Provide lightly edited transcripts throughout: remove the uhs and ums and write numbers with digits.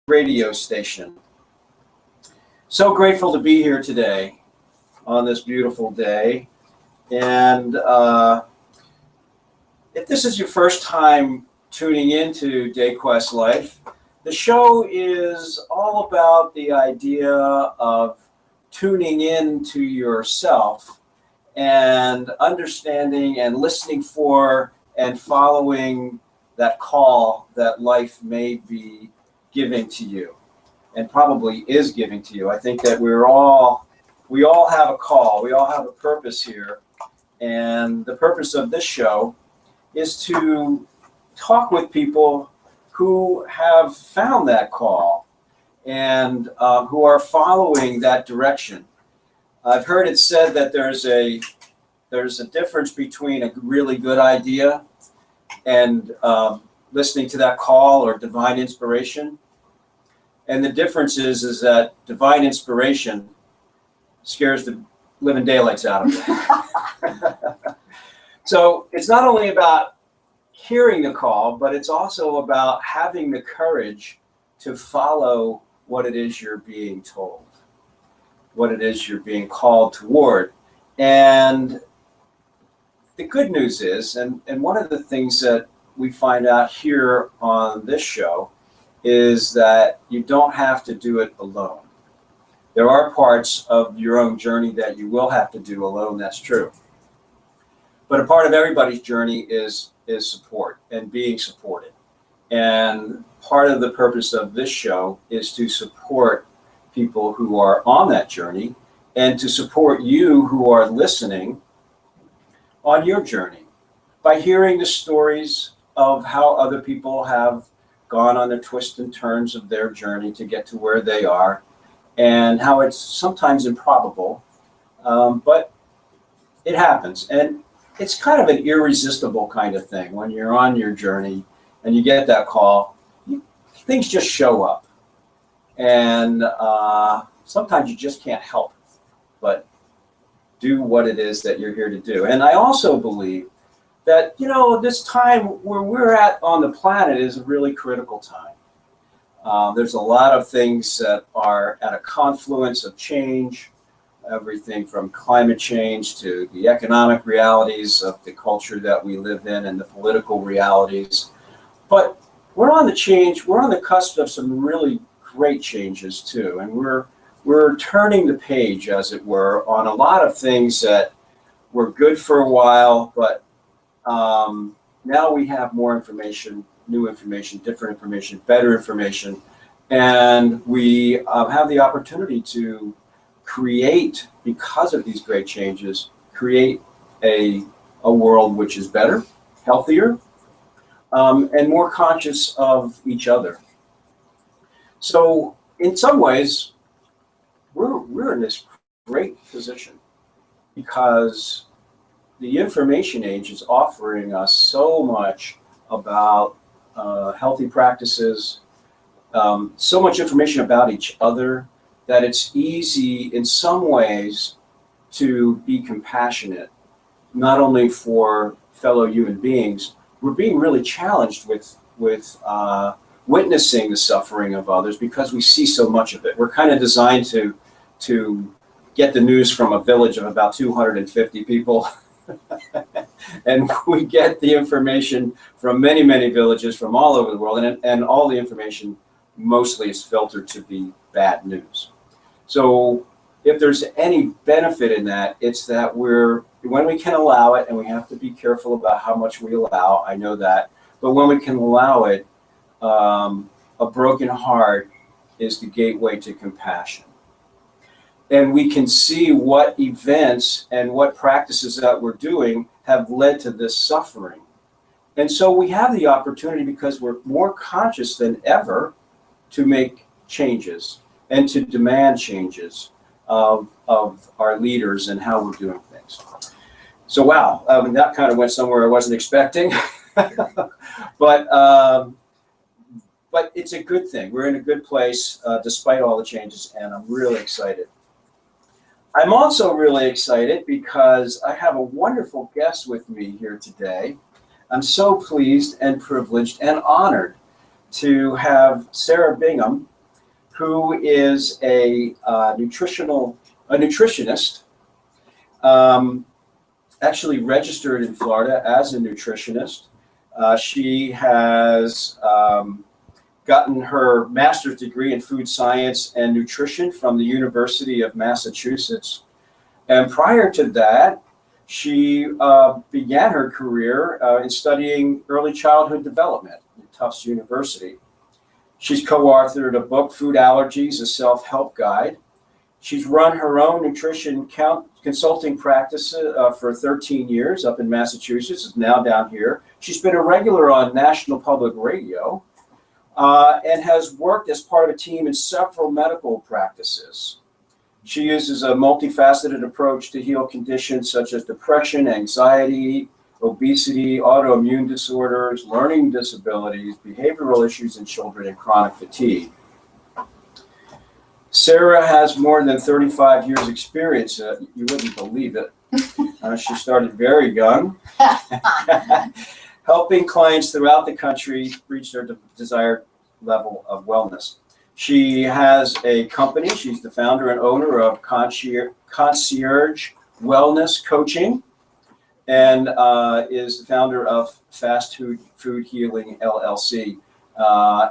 radio station. So grateful to be here today on this beautiful day. And if this is your first time tuning into Dayquest Life, the show is all about the idea of tuning in to yourself and understanding and listening for and following that call that life may be giving to you, and probably is giving to you. I think that we all have a call, we all have a purpose here, and the purpose of this show is to talk with people who have found that call and who are following that direction. I've heard it said that there's a difference between a really good idea and listening to that call or divine inspiration. And the difference is that divine inspiration scares the living daylights out of you. So it's not only about hearing the call, but it's also about having the courage to follow what it is you're being told, what it is you're being called toward. And the good news is, and one of the things that we find out here on this show, is that you don't have to do it alone. There are parts of your own journey that you will have to do alone, that's true. But a part of everybody's journey is support and being supported. And part of the purpose of this show is to support people who are on that journey and to support you who are listening on your journey by hearing the stories of how other people have gone on the twists and turns of their journey to get to where they are, and how it's sometimes improbable, but it happens. And it's kind of an irresistible kind of thing. When you're on your journey and you get that call, things just show up. And sometimes you just can't help but do what it is that you're here to do. And I also believe that, this time where we're at on the planet is a really critical time. There's a lot of things that are at a confluence of change, everything from climate change to the economic realities of the culture that we live in and the political realities. But we're on the cusp of some really great changes too. And we're turning the page, as it were, on a lot of things that were good for a while, but now we have more information, new information, different information, better information, and we have the opportunity to create, because of these great changes, create a world which is better, healthier, and more conscious of each other. So in some ways, we're in this great position because the information age is offering us so much about healthy practices, so much information about each other, that it's easy in some ways to be compassionate, not only for fellow human beings. We're being really challenged with witnessing the suffering of others because we see so much of it. We're kind of designed to get the news from a village of about 250 people. And we get the information from many, many villages from all over the world, and all the information mostly is filtered to be bad news. So if there's any benefit in that, it's that when we can allow it, and we have to be careful about how much we allow, I know that, but when we can allow it, a broken heart is the gateway to compassion. And we can see what events and what practices that we're doing have led to this suffering. And so we have the opportunity, because we're more conscious than ever, to make changes and to demand changes of our leaders and how we're doing things. So wow, that kind of went somewhere I wasn't expecting. But it's a good thing. We're in a good place despite all the changes, and I'm really excited. I'm also really excited because I have a wonderful guest with me here today. I'm so pleased and privileged and honored to have Sarah Bingham who is a nutritionist, actually registered in Florida as a nutritionist. She has gotten her master's degree in food science and nutrition from the University of Massachusetts. And prior to that, she began her career in studying early childhood development at Tufts University. She's co-authored a book, Food Allergies, a Self-Help Guide. She's run her own nutrition consulting practice for 13 years up in Massachusetts, is now down here. She's been a regular on National Public Radio and has worked as part of a team in several medical practices. She uses a multifaceted approach to heal conditions such as depression, anxiety, obesity, autoimmune disorders, learning disabilities, behavioral issues in children, and chronic fatigue. Sarah has more than 35 years experience. You wouldn't believe it. She started very young, helping clients throughout the country reach their desired level of wellness. She has a company. She's the founder and owner of Concierge Wellness Coaching, and is the founder of Fast Food Healing LLC.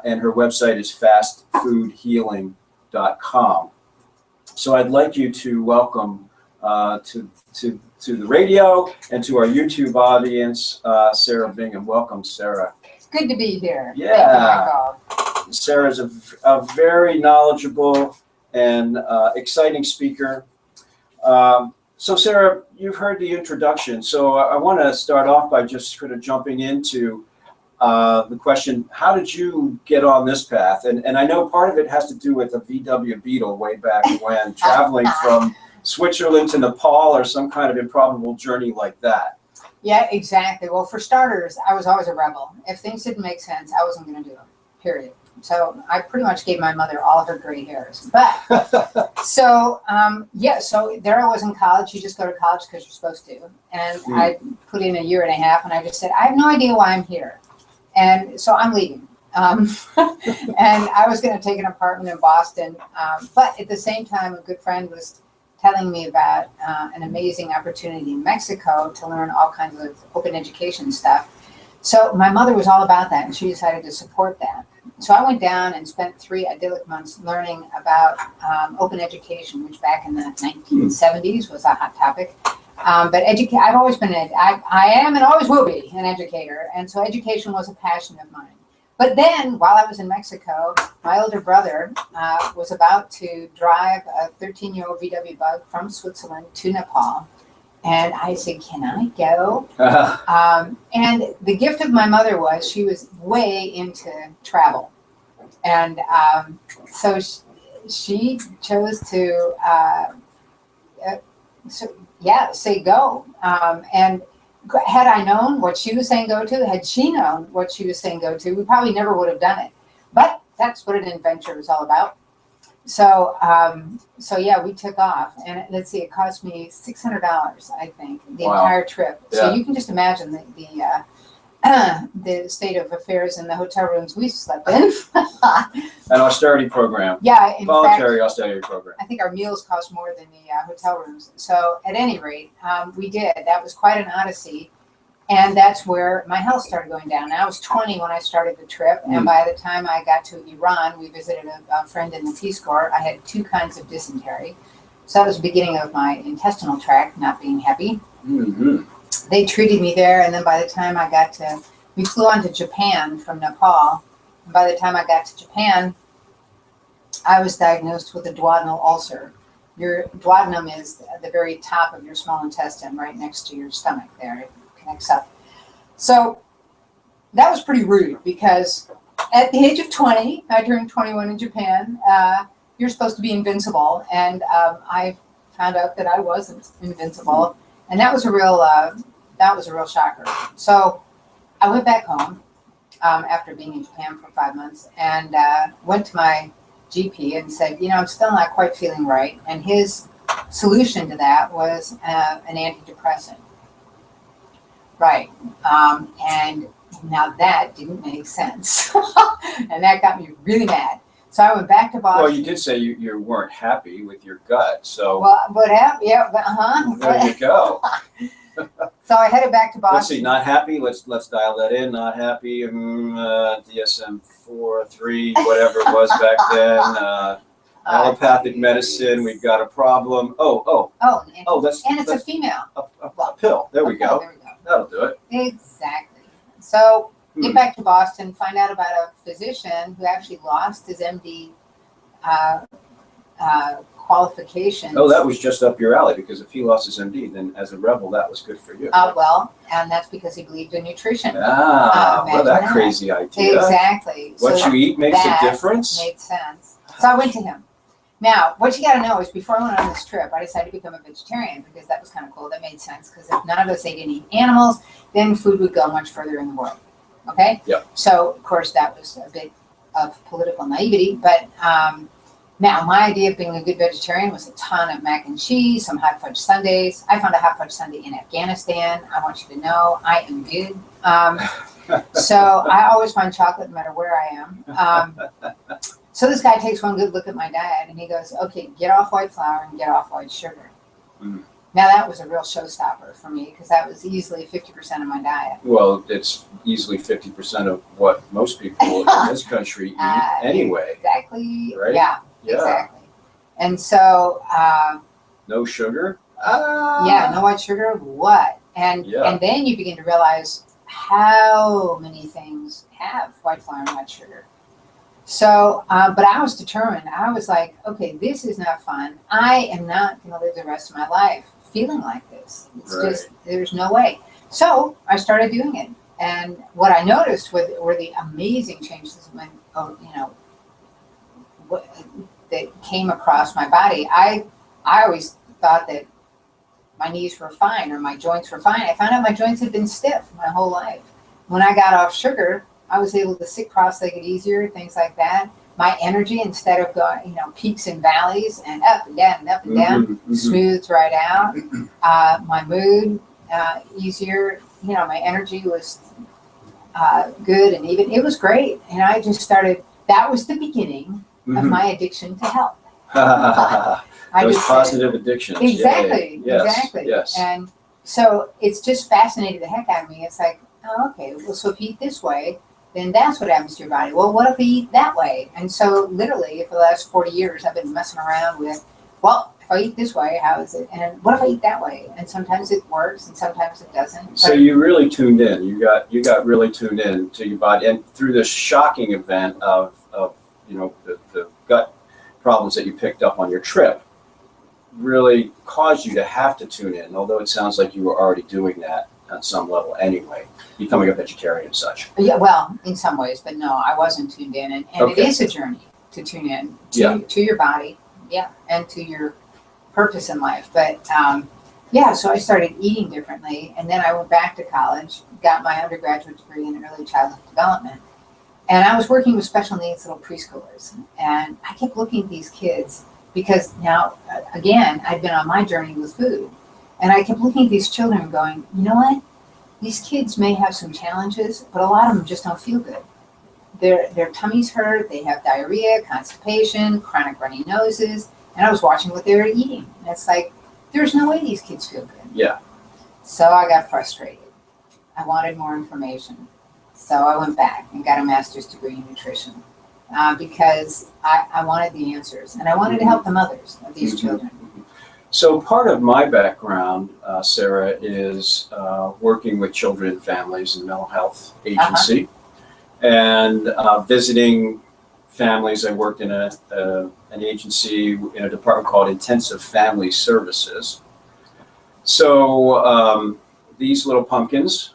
And her website is fastfoodhealing.com. So I'd like you to welcome to the radio and to our YouTube audience, Sarah Bingham. Welcome, Sarah. It's good to be here. Yeah. Sarah's a very knowledgeable and exciting speaker. So Sarah, you've heard the introduction. So I want to start off by just sort of jumping into the question, how did you get on this path? And I know part of it has to do with the VW Beetle way back when, traveling from Switzerland to Nepal or some kind of improbable journey like that. Yeah, exactly. Well, for starters, I was always a rebel. If things didn't make sense, I wasn't going to do them, period. So I pretty much gave my mother all of her gray hairs. But so there I was in college. You just go to college because you're supposed to. And I put in a year and a half, and I just said, I have no idea why I'm here. And so I'm leaving. And I was going to take an apartment in Boston. But at the same time, a good friend was telling me about an amazing opportunity in Mexico to learn all kinds of open education stuff. So my mother was all about that, and she decided to support that. So I went down and spent 3 idyllic months learning about open education, which back in the 1970s was a hot topic. But I've always been, I am and always will be an educator. And so education was a passion of mine. But then while I was in Mexico, my older brother was about to drive a 13-year-old VW Bug from Switzerland to Nepal. And I said, can I go? And the gift of my mother was she was way into travel. And so she chose to, say go. And had I known what she was saying go to, had she known what she was saying go to, we probably never would have done it. But that's what an adventure is all about. So, yeah, we took off, and let's see, it cost me $600, I think, the entire trip. Yeah. So you can just imagine the state of affairs in the hotel rooms we slept in. An austerity program. Yeah, voluntary austerity program. I think our meals cost more than the hotel rooms. So at any rate, we did. That was quite an odyssey. And that's where my health started going down. I was 20 when I started the trip, and by the time I got to Iran, we visited a friend in the Peace Corps. I had 2 kinds of dysentery. So that was the beginning of my intestinal tract not being happy. Mm-hmm. They treated me there, and then by the time we flew on to Japan from Nepal. And by the time I got to Japan, I was diagnosed with a duodenal ulcer. Your duodenum is the very top of your small intestine, right next to your stomach there. Connects up. So that was pretty rude because at the age of 20, I turned 21 in Japan, you're supposed to be invincible. And I found out that I wasn't invincible. And that was a real shocker. So I went back home after being in Japan for 5 months and went to my GP and said, I'm still not quite feeling right. And his solution to that was an antidepressant. Right. And now that didn't make sense. And that got me really mad. So I went back to Boston. Well, you did say you weren't happy with your gut, so Well, what happened? Yeah, uh-huh. there you go. So I headed back to Boston. Let's see, not happy. Let's dial that in. Not happy. DSM-4, 3, whatever it was back then. Allopathic medicine. We've got a problem. Oh, That's and it's a female. a pill. There we go. There we go. That'll do it. Exactly. So get back to Boston, find out about a physician who actually lost his MD qualifications. Oh, that was just up your alley, because if he lost his MD, then as a rebel, that was good for you. Well, and that's because he believed in nutrition. Well, that crazy idea. Exactly. What so you eat makes a that difference. Made sense. So I went to him. Now, what you got to know is before I went on this trip, I decided to become a vegetarian because that was kind of cool. That made sense because if none of us ate any animals, then food would go much further in the world. Okay? Yep. So, of course, that was a bit of political naivety. But now, my idea of being a good vegetarian was a ton of mac and cheese, some hot fudge sundaes. I found a hot fudge sundae in Afghanistan. I want you to know I am good. So I always find chocolate no matter where I am. So this guy takes one good look at my diet and he goes, okay, get off white flour and get off white sugar. Mm. Now that was a real showstopper for me because that was easily 50% of my diet. Well, it's easily 50% of what most people in this country eat anyway. Exactly. Right? Yeah, exactly. And so, no sugar? yeah, no white sugar, what? And then you begin to realize how many things have white flour and white sugar. So, but I was determined. I was like, okay, this is not fun. I am not going to live the rest of my life feeling like this. It's just, there's no way. So I started doing it. And what I noticed were the amazing changes when, that came across my body. I always thought that my knees were fine or my joints were fine. I found out my joints had been stiff my whole life. When I got off sugar, I was able to sit cross-legged easier, things like that. My energy, instead of going, peaks and valleys and up and down and up and down, smoothed right out. My mood, easier. My energy was good and even. It was great. And I just started, that was the beginning of my addiction to health. Those positive addictions. Exactly, Yes, exactly. yes. And so it's just fascinated the heck out of me. It's like, oh, okay, well, so if you eat this way, then that's what happens to your body. Well, what if we eat that way? And so literally for the last 40 years, I've been messing around with, well, if I eat this way, how is it? And what if I eat that way? And sometimes it works and sometimes it doesn't. So you really tuned in. You got really tuned in to your body. And through this shocking event of the gut problems that you picked up on your trip really caused you to have to tune in, although it sounds like you were already doing that at some level anyway, becoming a vegetarian and such. Yeah, well, in some ways, but no, I wasn't tuned in. And Okay. it is a journey to tune in to your body, and to your purpose in life. But so I started eating differently. And then I went back to college, got my undergraduate degree in early childhood development. And I was working with special needs little preschoolers. And I kept looking at these kids because now, again, I'd been on my journey with food. And I kept looking at these children and going, you know what? These kids may have some challenges, but a lot of them just don't feel good. Their tummies hurt, they have diarrhea, constipation, chronic runny noses, and I was watching what they were eating. And it's like, there's no way these kids feel good. Yeah. So I got frustrated. I wanted more information. So I went back and got a master's degree in nutrition because I wanted the answers. And I wanted to help the mothers of these children. So part of my background, Sarah, is working with children and families in mental health agency and visiting families. I worked in an agency in a department called Intensive Family Services. So these little pumpkins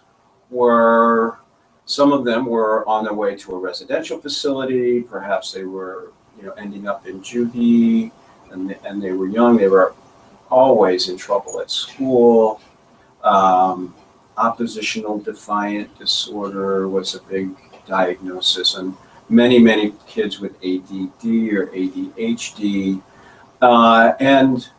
some of them were on their way to a residential facility. Perhaps they were, ending up in juvie, and they were young. They were always in trouble at school. Oppositional defiant disorder was a big diagnosis, and many kids with ADD or ADHD. And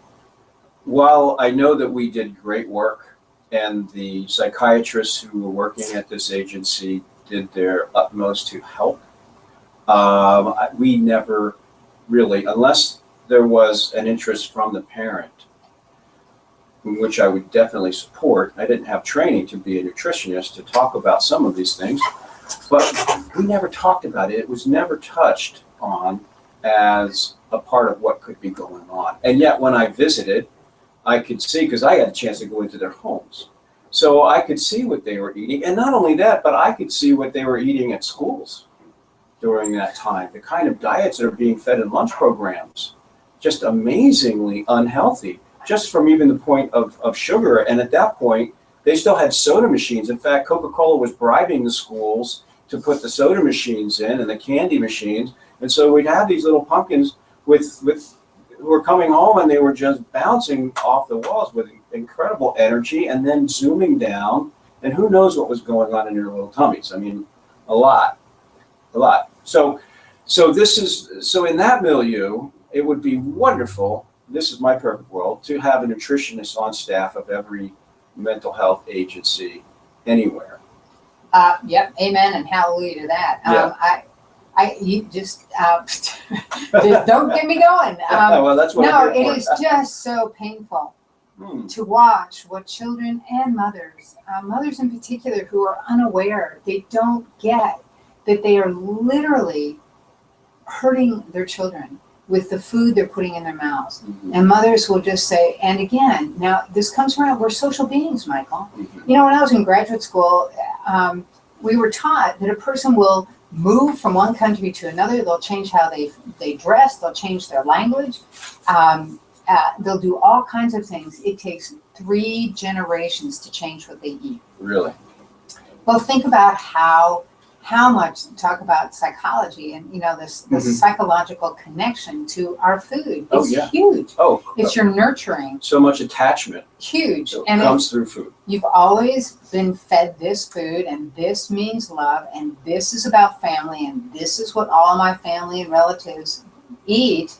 while I know that we did great work, and the psychiatrists who were working at this agency did their utmost to help, We never really, unless there was an interest from the parent, which I would definitely support. I didn't have training to be a nutritionist to talk about some of these things, but we never talked about it. It was never touched on as a part of what could be going on. And yet when I visited, I could see, because I had a chance to go into their homes. So I could see what they were eating. And not only that, but I could see what they were eating at schools during that time. The kind of diets that are being fed in lunch programs, just amazingly unhealthy, just from even the point of sugar. And at that point, they still had soda machines. In fact, Coca-Cola was bribing the schools to put the soda machines in and the candy machines. And so we'd have these little pumpkins who were coming home, and they were just bouncing off the walls with incredible energy and then zooming down. And who knows what was going on in their little tummies. I mean, a lot. So in that milieu, it would be wonderful, this is my perfect world, to have a nutritionist on staff of every mental health agency anywhere. Yep, amen and hallelujah to that. Yeah. You just don't get me going. Well, that's what no, I'm here it for. is just so painful to watch what children and mothers in particular, who are unaware, they don't get that they are literally hurting their children with the food they're putting in their mouths. Mm-hmm. And mothers will just say, and again, now this comes around, we're social beings, Michael. Mm-hmm. You know, when I was in graduate school, we were taught that a person will move from one country to another. They'll change how they dress. They'll change their language. They'll do all kinds of things. It takes 3 generations to change what they eat. Really? Well, think about how much, talk about psychology and, you know, this psychological connection to our food. It's huge. It's your nurturing. So much attachment. Huge. And comes through food. You've always been fed this food, and this means love, and this is about family, and this is what all my family and relatives eat.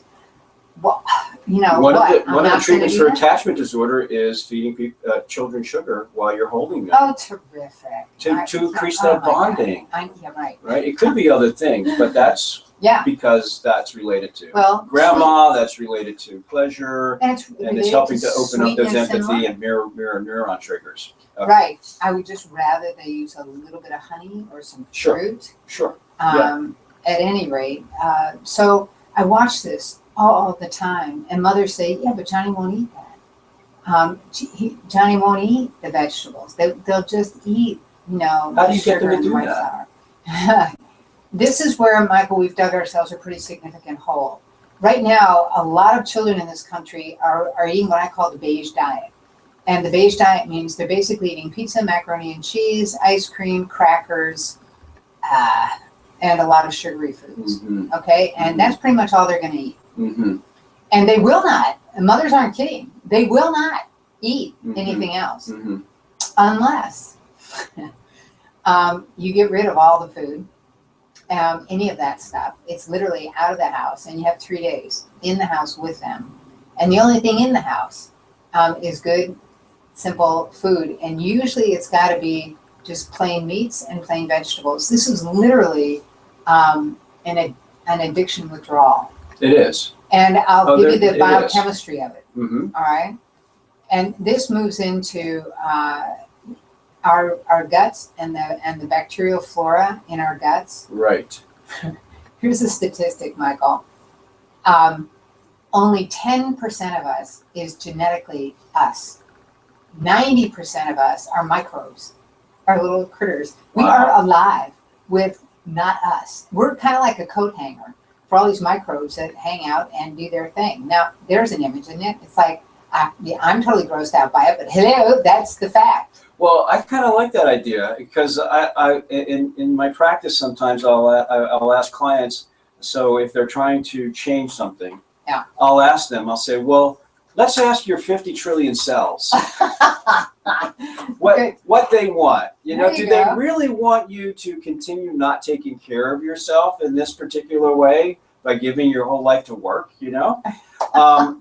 Well, you know, one of the treatments for attachment disorder is feeding children sugar while you're holding them. Oh, terrific! To increase that bonding. Yeah, right. Right. It could be other things, but that's because that's related to grandma. That's related to pleasure, and it's helping to open up those empathy and mirror neuron triggers. Okay. Right. I would just rather they use a little bit of honey or some fruit. Sure. At any rate, so I watch this all the time, and mothers say, yeah, but Johnny won't eat that. Johnny won't eat the vegetables. They'll just eat, you know, how do you get sugar them to and do white flour. This is where, Michael, we've dug ourselves a pretty significant hole. Right now, a lot of children in this country are eating what I call the beige diet. And the beige diet means they're basically eating pizza, macaroni and cheese, ice cream, crackers, and a lot of sugary foods. Mm-hmm. Okay? And that's pretty much all they're going to eat. Mm-hmm. And they will not, and mothers aren't kidding, they will not eat anything else unless you get rid of all the food, any of that stuff. It's literally out of the house, and you have 3 days in the house with them. And the only thing in the house is good, simple food. And usually it's got to be just plain meats and plain vegetables. This is literally an addiction withdrawal. It is. And I'll give you the biochemistry of it. Mm-hmm. All right. And this moves into our guts and the bacterial flora in our guts. Right. Here's a statistic, Michael. Only 10% of us is genetically us. 90% of us are microbes, are little critters. We are alive with not us. We're kind of like a coat hanger for all these microbes that hang out and do their thing. Now, there's an image in it. It's like, I'm totally grossed out by it, but hello, that's the fact. Well, I kind of like that idea because in my practice sometimes I'll ask clients, so if they're trying to change something, I'll ask them, I'll say, well, let's ask your 50 trillion cells what they want. You know, do they really want you to continue not taking care of yourself in this particular way by giving your whole life to work, you know?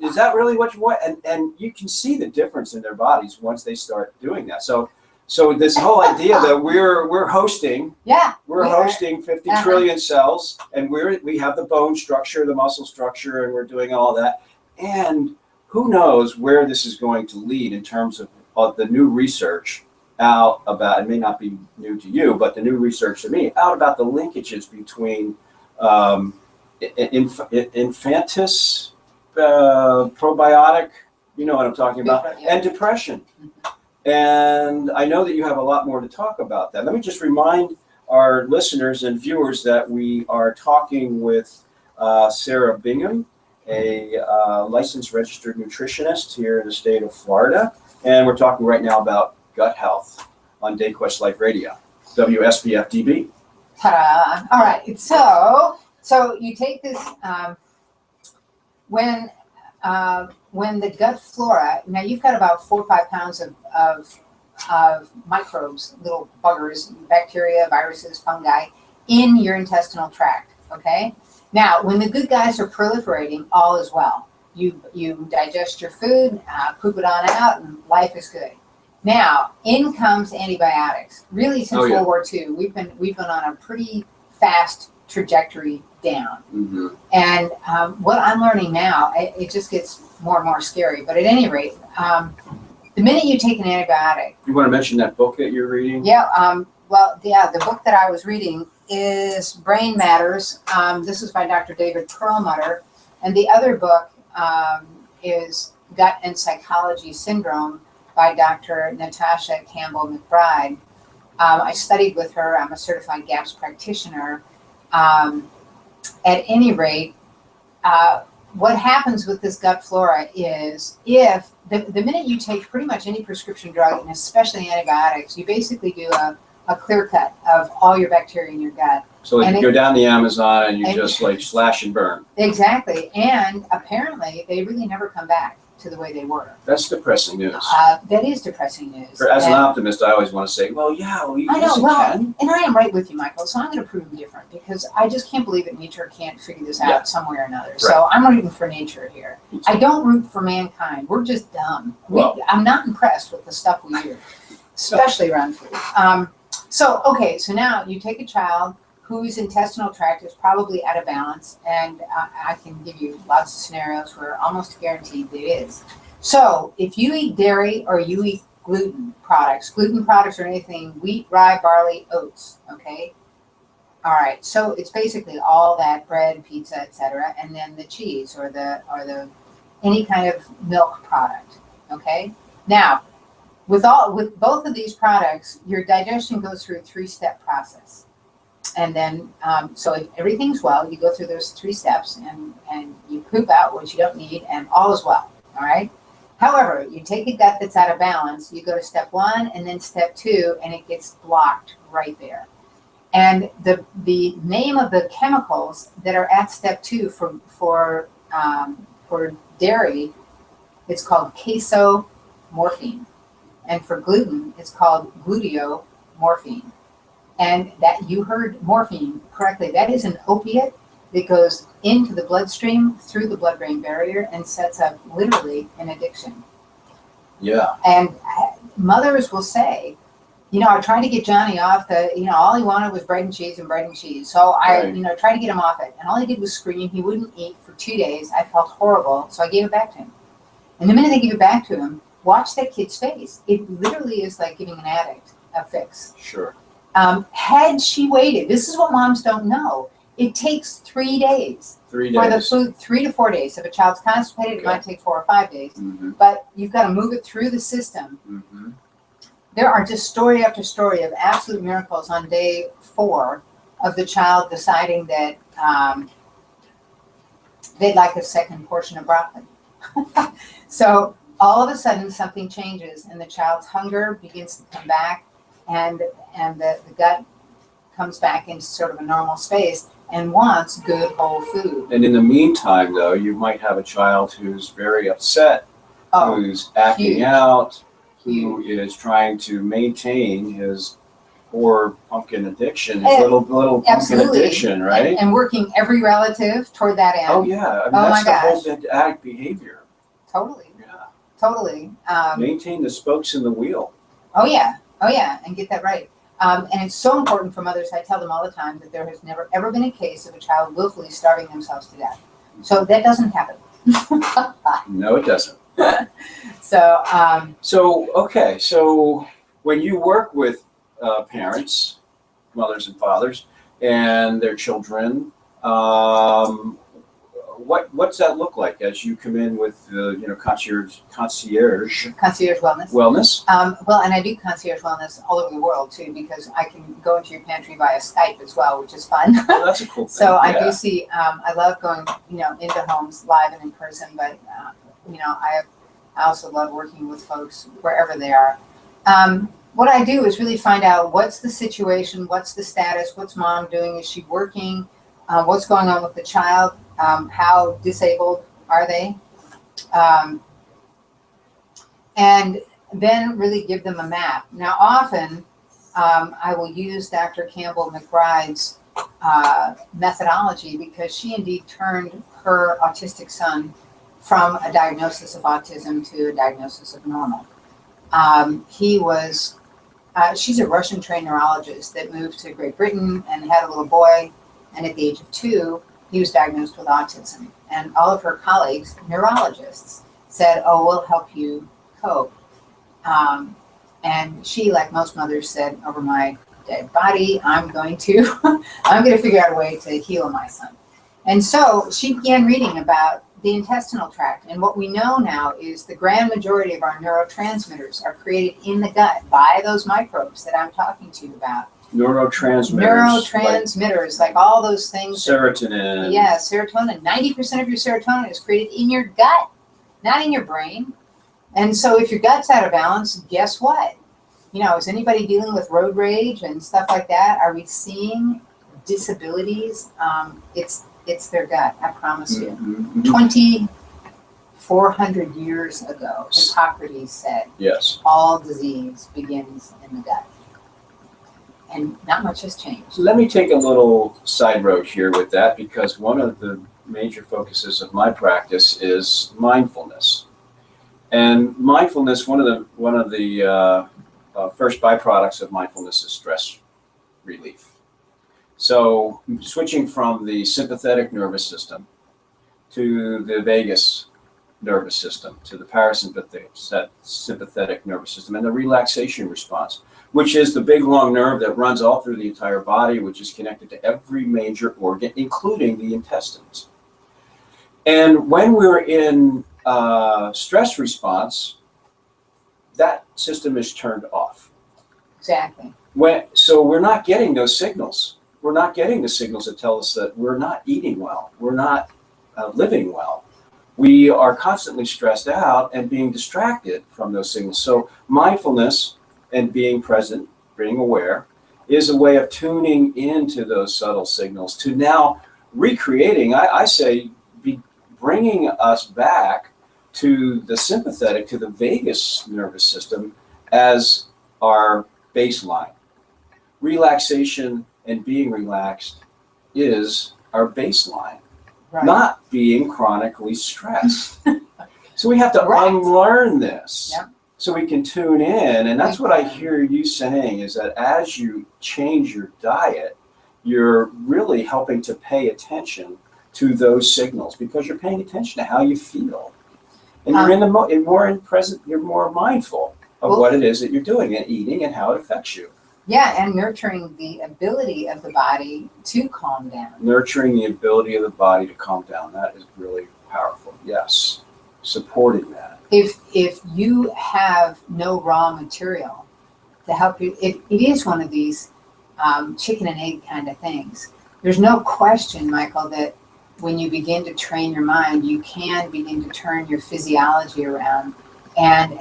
Is that really what you want? And you can see the difference in their bodies once they start doing that. So So this whole idea that we're hosting, Yeah. we're hosting 50 trillion cells, and we have the bone structure, the muscle structure, and we're doing all that. And who knows where this is going to lead in terms of the new research out about, it may not be new to you, but the new research to me, out about the linkages between infantis probiotic, you know what I'm talking about, and depression. And I know that you have a lot more to talk about that. Let me just remind our listeners and viewers that we are talking with Sarah Bingham, a licensed registered nutritionist here in the state of Florida. And we're talking right now about gut health on DayQuest Life Radio, WSPF-DB. Ta-da! All right, so you take this, when the gut flora, now you've got about 4 or 5 pounds of microbes, little buggers, bacteria, viruses, fungi, in your intestinal tract, okay? Now, when the good guys are proliferating, all is well. You digest your food, poop it on out, and life is good. Now, in comes antibiotics. Really, since World War II, we've been on a pretty fast trajectory down. Mm-hmm. And what I'm learning now, it just gets more and more scary. But at any rate, the minute you take an antibiotic, You want to mention that book that you're reading? yeah. The book that I was reading is Brain Matters. This is by Dr. David Perlmutter, and the other book is Gut and Psychology Syndrome by Dr. Natasha Campbell McBride. I studied with her. I'm a certified GAPS practitioner. At any rate, what happens with this gut flora is if the minute you take pretty much any prescription drug, and especially antibiotics, you basically do a clear cut of all your bacteria in your gut. So like you go down the Amazon and you just like slash and burn. Exactly. And apparently they really never come back to the way they were. That's depressing news. That is depressing news. As an optimist, I always want to say, well, yeah, I know, yes, well, can. and I am right with you, Michael, so I'm going to prove them different because I just can't believe that nature can't figure this out some way or another. Right. So I'm rooting for nature here. I don't root for mankind. We're just dumb. I'm not impressed with the stuff we do, especially around food. So now you take a child whose intestinal tract is probably out of balance, and I can give you lots of scenarios where almost guaranteed it is. So if you eat dairy or you eat gluten products are anything wheat, rye, barley, oats, okay? All right, so it's basically all that bread, pizza, etc., and then the cheese or the any kind of milk product, okay? Now, with both of these products, your digestion goes through a 3-step process. And then, so if everything's well, you go through those 3 steps and you poop out what you don't need and all is well, all right? However, you take a gut that's out of balance, you go to step 1 and then step 2, and it gets blocked right there. And the name of the chemicals that are at step 2 for dairy, it's called casomorphine. And for gluten, it's called gluteomorphine. And that you heard morphine correctly. That is an opiate that goes into the bloodstream through the blood-brain barrier and sets up literally an addiction. Yeah. And mothers will say, I tried to get Johnny off all he wanted was bread and cheese and bread and cheese. So I tried to get him off it. And all he did was scream. He wouldn't eat for 2 days. I felt horrible. So I gave it back to him. And the minute I give it back to him, watch that kid's face. It literally is like giving an addict a fix. Sure. Had she waited, this is what moms don't know. It takes 3 days. 3 days. For the food, 3 to 4 days. If a child's constipated, it might take 4 or 5 days. Mm-hmm. But you've got to move it through the system. Mm-hmm. There are just story after story of absolute miracles on day 4 of the child deciding that they'd like a second portion of broccoli. So all of a sudden something changes and the child's hunger begins to come back, and the gut comes back into sort of a normal space and wants good whole food. And in the meantime, though, you might have a child who's very upset, who's acting out, who is trying to maintain his poor pumpkin addiction, his little pumpkin addiction, right? And working every relative toward that end. Oh yeah, I mean, that's the whole addict behavior. Totally. Yeah. Totally. Maintain the spokes in the wheel. Oh yeah. Oh yeah, and get that right. And it's so important for mothers. I tell them all the time that there has never ever been a case of a child willfully starving themselves to death. So that doesn't happen. No, it doesn't. So, so when you work with parents, mothers and fathers, and their children, what's that look like as you come in with concierge wellness? Well, and I do concierge wellness all over the world too, because I can go into your pantry via Skype as well, which is fun. Well, that's a cool thing. So I do see. I love going, into homes live and in person, but I also love working with folks wherever they are. What I do is really find out what's the situation, what's the status, what's mom doing, is she working, what's going on with the child, how disabled are they, and then really give them a map. Now, often I will use Dr. Campbell McBride's methodology, because she indeed turned her autistic son from a diagnosis of autism to a diagnosis of normal. She's a Russian trained neurologist that moved to Great Britain and had a little boy, and at the age of 2, he was diagnosed with autism. And all of her colleagues, neurologists, said, "Oh, we'll help you cope." And she, like most mothers, said, "Over my dead body, I'm going to figure out a way to heal my son." And so she began reading about the intestinal tract. And what we know now is the grand majority of our neurotransmitters are created in the gut by those microbes that I'm talking to you about. Neurotransmitters, like all those things. Serotonin. Yeah, serotonin. 90% of your serotonin is created in your gut, not in your brain. And so if your gut's out of balance, guess what? Is anybody dealing with road rage and stuff like that? Are we seeing disabilities? It's their gut, I promise you. 2,400 years ago, Hippocrates said, yes, all disease begins in the gut. And not much has changed. Let me take a little side road here with that, because one of the major focuses of my practice is mindfulness. And mindfulness, one of the first byproducts of mindfulness is stress relief. So switching from the sympathetic nervous system to the vagus nervous system to the parasympathetic nervous system, and the relaxation response, which is the big long nerve that runs all through the entire body, which is connected to every major organ, including the intestines. And when we're in stress response, that system is turned off. Exactly. So we're not getting those signals. We're not getting the signals that tell us that we're not eating well, we're not living well. We are constantly stressed out and being distracted from those signals. So mindfulness and being present, being aware, is a way of tuning into those subtle signals to now recreating, I say, bringing us back to the sympathetic, to the vagus nervous system as our baseline. Relaxation and being relaxed is our baseline, right, not being chronically stressed. So we have to unlearn this. Yep. So we can tune in. And that's what I hear you saying, is that as you change your diet, you're really helping to pay attention to those signals, because you're paying attention to how you feel. And you're more mindful of what it is that you're doing and eating and how it affects you. Yeah, and nurturing the ability of the body to calm down. Nurturing the ability of the body to calm down. That is really powerful. Yes. Supporting that. If you have no raw material to help you, it is one of these chicken and egg kind of things. There's no question, Michael, that when you begin to train your mind, you can begin to turn your physiology around. And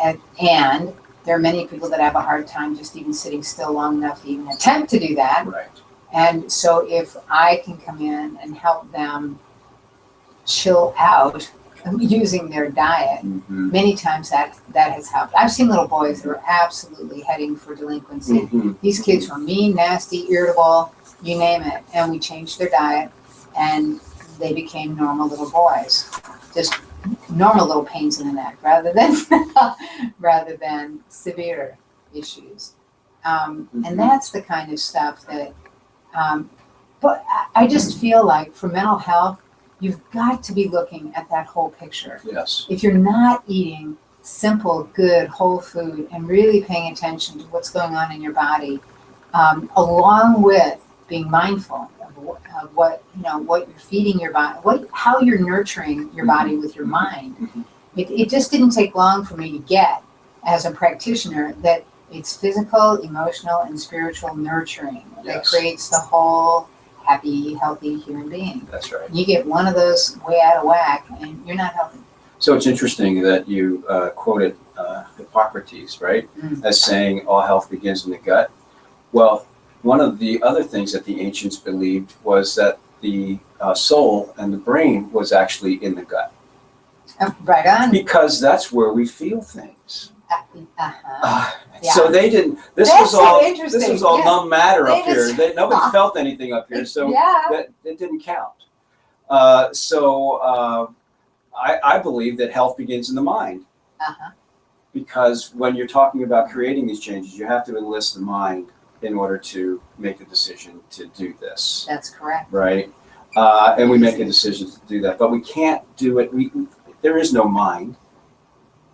there are many people that have a hard time just even sitting still long enough to even attempt to do that. Right. And so if I can come in and help them chill out using their diet, many times that has helped. I've seen little boys that are absolutely heading for delinquency. These kids were mean, nasty, irritable, you name it. And we changed their diet, and they became normal little boys. Just normal little pains in the neck rather than severe issues. And that's the kind of stuff that, but I just feel like for mental health, you've got to be looking at that whole picture. Yes. If you're not eating simple, good, whole food and really paying attention to what's going on in your body, along with being mindful of what what you're feeding your body, how you're nurturing your body with your mind. It just didn't take long for me to get, as a practitioner, that it's physical, emotional, and spiritual nurturing that creates the whole happy, healthy human being. That's right. You get one of those way out of whack, and you're not healthy. So it's interesting that you quoted Hippocrates, right, as saying all health begins in the gut. Well, one of the other things that the ancients believed was that the soul and the brain was actually in the gut. Right on. Because that's where we feel things. Yeah. So they didn't. This That's was all yeah. numb matter up Just, here. Nobody felt anything up here, so that it didn't count. I believe that health begins in the mind. Because when you're talking about creating these changes, you have to enlist the mind in order to make a decision to do this. That's correct. Right? And we make a decision to do that, but we can't do it. There is no mind.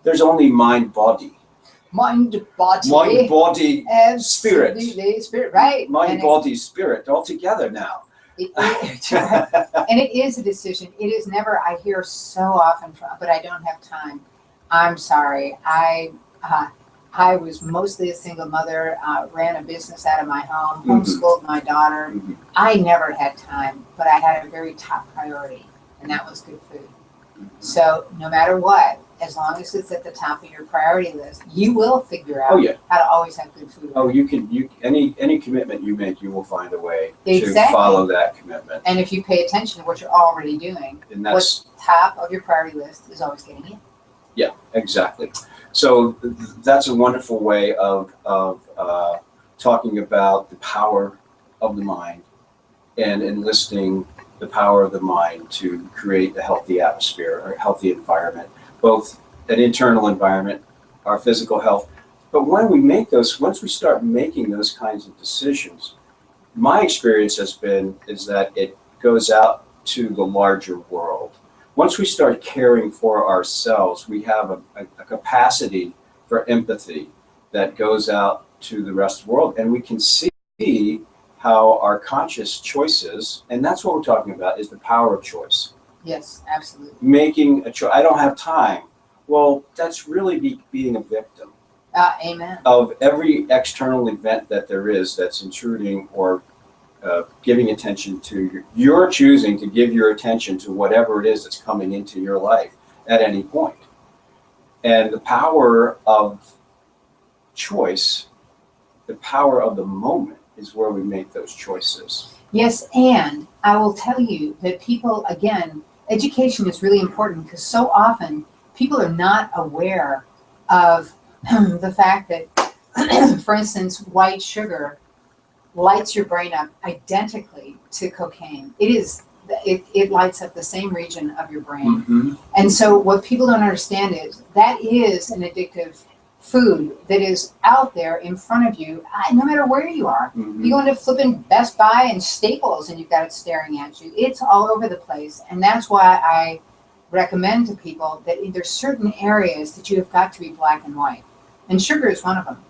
There's only mind-body. Mind-body. Mind-body, spirit. Spirit, right. Mind-body, spirit, all together now. And it is a decision. It is never, I hear so often, but I don't have time. I'm sorry. I was mostly a single mother, ran a business out of my home, homeschooled my daughter. I never had time, but I had a very top priority, and that was good food. So no matter what, as long as it's at the top of your priority list, you will figure out how to always have good food. Oh, any commitment you make, you will find a way to follow that commitment. And if you pay attention to what you're already doing, and that's what's top of your priority list is always getting in. Yeah, exactly. So that's a wonderful way of talking about the power of the mind and enlisting the power of the mind to create a healthy atmosphere or a healthy environment, both an internal environment, our physical health. But when we make those, once we start making those kinds of decisions, my experience is that it goes out to the larger world. Once we start caring for ourselves, we have a capacity for empathy that goes out to the rest of the world, and we can see how our conscious choices, and that's what we're talking about, is the power of choice. Yes, absolutely. Making a choice. I don't have time. Well, that's really being a victim. Amen. Of every external event that there is that's intruding or giving attention to you're choosing to give your attention to whatever it is that's coming into your life at any point. And the power of choice, the power of the moment, is where we make those choices. Yes, and I will tell you that people, again, education is really important because so often people are not aware of the fact that, for instance, white sugar lights your brain up identically to cocaine. It lights up the same region of your brain. And so what people don't understand is that is an addictive food that is out there in front of you, no matter where you are. You go into flipping Best Buy and Staples and you've got it staring at you. It's all over the place. And that's why I recommend to people that there's certain areas that you have got to be black and white. And sugar is one of them.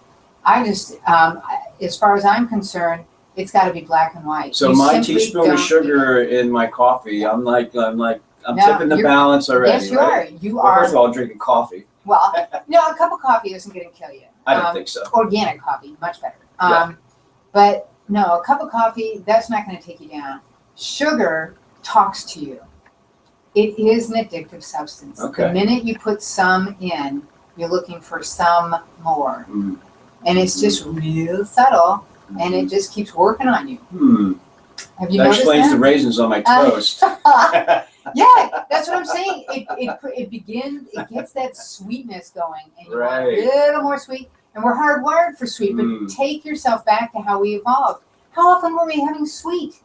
I just, as far as I'm concerned, it's got to be black and white. So my teaspoon of sugar in my coffee, I'm tipping the balance already. Yes, you right? are. You well, are. First of all, I'm drinking coffee. Well, no, a cup of coffee isn't going to kill you. I don't think so. Organic coffee, much better. But no, a cup of coffee, that's not going to take you down. Sugar talks to you. It is an addictive substance. Okay. The minute you put some in, you're looking for some more. And it's just real subtle, and it just keeps working on you. Have you noticed that? Explains the raisins on my toast. Yeah, that's what I'm saying. It gets that sweetness going, and you want a little more sweet. And we're hardwired for sweet, but take yourself back to how we evolved. How often were we having sweet?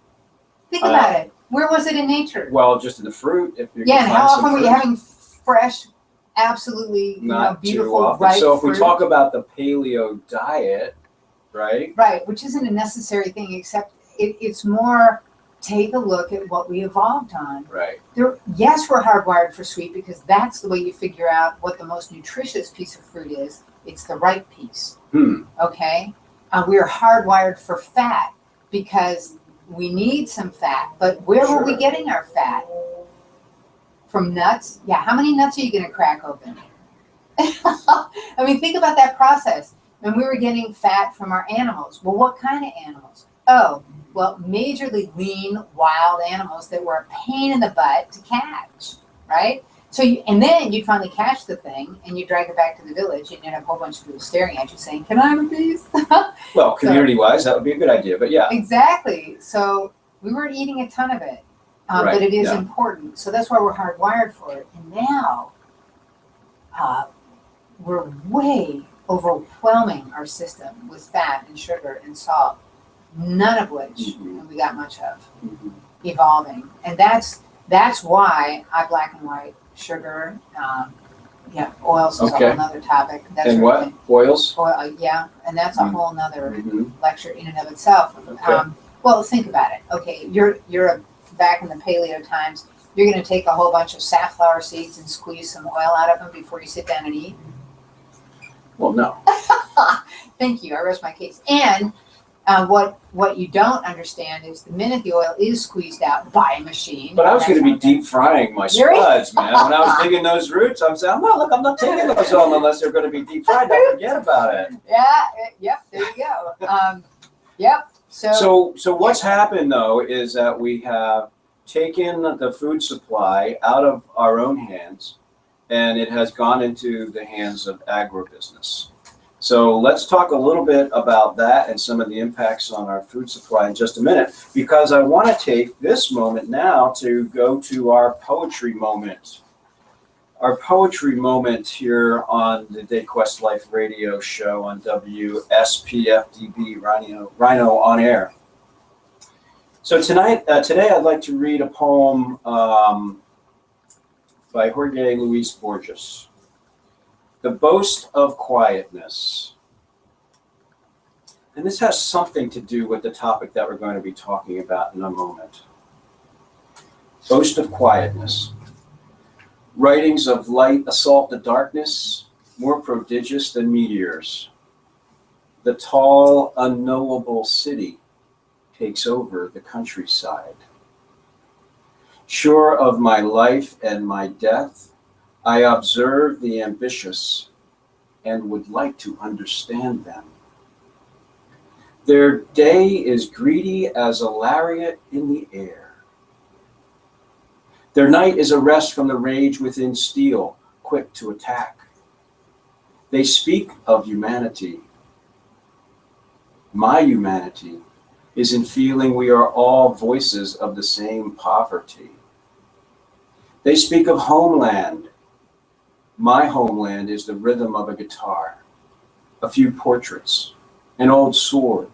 Think about it. Where was it in nature? Well, just in the fruit. If you and how often were you having fresh, absolutely beautiful, ripe So if we fruit? talk about the paleo diet, right? Right, which isn't a necessary thing, except it's more take a look at what we evolved on. Right. Yes, we're hardwired for sweet because that's the way you figure out what the most nutritious piece of fruit is. It's the ripe piece. Okay? We're hardwired for fat because we need some fat. But where were we getting our fat? From nuts? Yeah, how many nuts are you going to crack open? I mean, think about that process. And we were getting fat from our animals. Well, what kind of animals? Oh, well, majorly lean, wild animals that were a pain in the butt to catch, right? So, and then you'd finally catch the thing, and you drag it back to the village, and you'd have a whole bunch of people staring at you saying, "Can I have a piece?" Well, community-wise, that would be a good idea, but yeah. Exactly. So we weren't eating a ton of it, but it is important. So that's why we're hardwired for it. And now we're way overwhelming our system with fat and sugar and salt, none of which we got much of evolving. And that's why I black and white sugar. Oils is a whole nother topic. That's and what? Oils? Oil, yeah, and that's a whole nother lecture in and of itself. Okay. Well, think about it. Okay, you're back in the paleo times. You're going to take a whole bunch of safflower seeds and squeeze some oil out of them before you sit down and eat. Well, no. Thank you. I rest my case. And what you don't understand is the minute the oil is squeezed out by a machine. But I was going to be deep frying my spuds, man. When I was digging those roots, I'm saying, no, look, I'm not taking those on unless they're going to be deep fried. Don't forget about it. Yeah. Yep. There you go. Yep. So what's happened though is that we have taken the food supply out of our own hands, and it has gone into the hands of agribusiness. So let's talk a little bit about that and some of the impacts on our food supply in just a minute, because I want to take this moment now to go to our poetry moment. Our poetry moment here on the DayQuest Life radio show on WSPF-DB Rhino on Air. So today I'd like to read a poem by Jorge Luis Borges, "The Boast of Quietness." And this has something to do with the topic that we're going to be talking about in a moment. Boast of quietness. Writings of light assault the darkness, more prodigious than meteors. The tall, unknowable city takes over the countryside. Sure of my life and my death, I observe the ambitious and would like to understand them. Their day is greedy as a lariat in the air. Their night is a rest from the rage within steel, quick to attack. They speak of humanity. My humanity is in feeling we are all voices of the same poverty. They speak of homeland. My homeland is the rhythm of a guitar, a few portraits, an old sword,